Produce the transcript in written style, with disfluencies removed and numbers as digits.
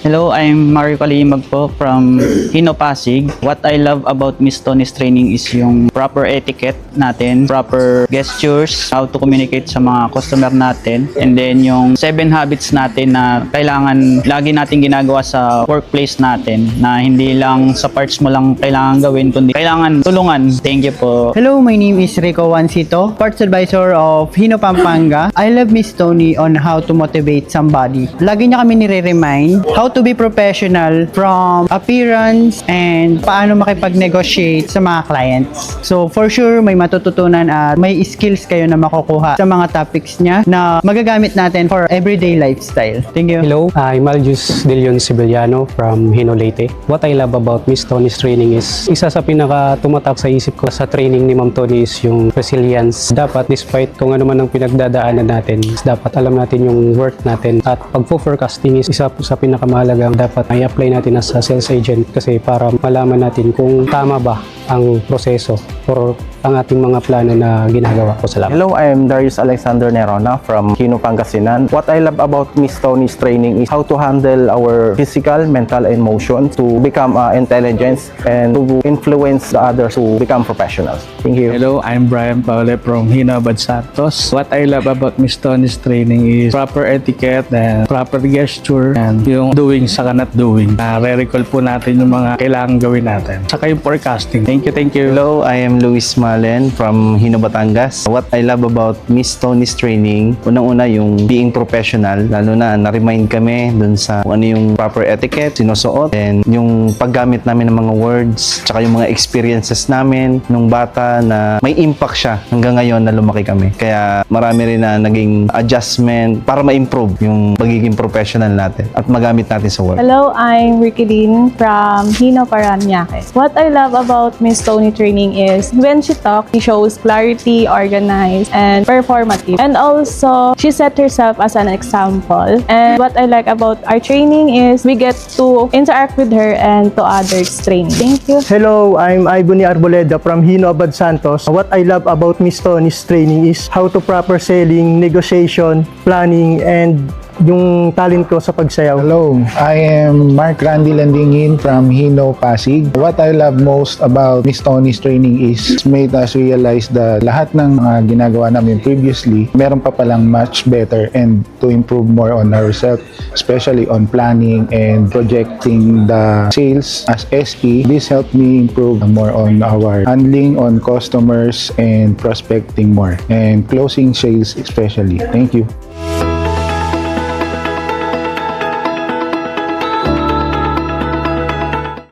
Hello, I'm Mario Kalimag po from Hino Pasig. What I love about Miss Tony's training is yung proper etiquette natin, proper gestures, how to communicate sa mga customer natin, and then yung 7 habits natin na kailangan lagi natin ginagawa sa workplace natin na hindi lang sa parts mo lang kailangan gawin, kundi kailangan tulungan. Thank you po. Hello, my name is Rico Juancito, Parts Advisor of Hino Pampanga. I love Miss Tony on how to motivate somebody. Lagi niya kami nire-remind how to be professional from appearance and paano makipag-negotiate sa mga clients. So for sure, may matututunan at may skills kayo na makukuha sa mga topics niya na magagamit natin for everyday lifestyle. Thank you. Hello, I'm Aljus De Leon Sibeliano from Hino Leyte. What I love about Miss Tony's training is isa sa pinaka tumatak sa isip ko sa training ni Ma'am Tony is yung resilience. Dapat despite kung ano man ang pinagdadaanan natin, dapat alam natin yung work natin at pag-forecasting is isa sa pinakamahalagang dapat i-apply natin as a sales agent kasi para malaman natin kung tama ba ang proseso or ang ating mga plano na ginagawa ko. Salamat. Hello, I am Darius Alexander Nerona from Hino Pangasinan. What I love about Miss Tony's training is how to handle our physical, mental, and emotion to become intelligence and to influence the others to become professionals. Thank you. Hello, I'm Brian Paule from Hino Abad Santos. What I love about Miss Tony's training is proper etiquette and proper gesture and yung doing sa not doing. Re-recall po natin yung mga kailangan gawin natin. Saka yung forecasting. Thank you. Hello, I am Luis Malen from Hino Batangas. What I love about Miss Tony's training, unang-una yung being professional, lalo na na-remind kami dun sa kung ano yung proper etiquette, sinusuot, and yung paggamit namin ng mga words, tsaka yung mga experiences namin nung bata na may impact siya hanggang ngayon na lumaki kami. Kaya marami rin na naging adjustment para ma-improve yung pagiging professional natin at magamit natin sa work. Hello, I'm Ricky Dean from Hino Paranaque. What I love about Miss Tony training is when she talks, she shows clarity, organized, and performative. And also, she set herself as an example. And what I like about our training is we get to interact with her and to others training. Thank you. Hello, I'm Ibony Arboleda from Hino Abad Santos. What I love about Miss Tony's training is how to proper selling, negotiation, planning, and yung talent ko sa pagsayaw. Hello, I am Mark Randy Landingin from Hino Pasig. What I love most about Miss Tony's training is made us realize that lahat ng mga ginagawa namin previously, meron pa palang much better and to improve more on ourselves, especially on planning and projecting the sales as SP. This helped me improve more on our handling on customers and prospecting more and closing sales especially. Thank you.